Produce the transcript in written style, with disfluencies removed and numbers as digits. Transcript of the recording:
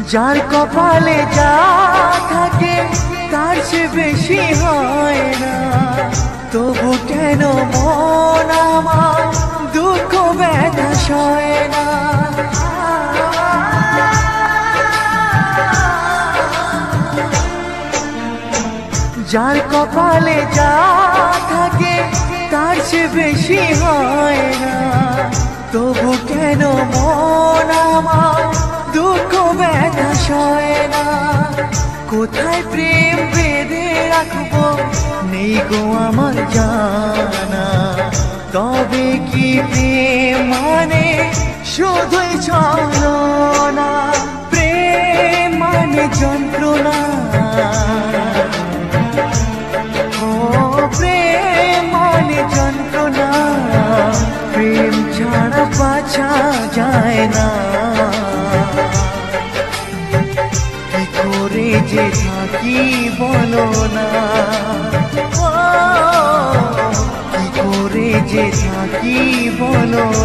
যার কপালে যা থাকে তার চেয়ে বেশি হয় না, তবু কেন মন আমার দুঃখ ব্যথা সয় না। যার কপালে যা থাকে তার চেয়ে বেশি হয় না, তবু কেন মন আমার দুঃখ ব্যথা সয় না। কোথায় প্রেম বেঁধে রাখবো নেই গো আমার জানা, তবে কি প্রেম মানে শুধুই ছলনা? প্রেম মানে যন্ত্রণা, ও প্রেম মানে যন্ত্রণা, প্রেম ছাড়া বাঁচা যায় না। কি করে যে থাকি বলো না, ও কি করে যে থাকি বলো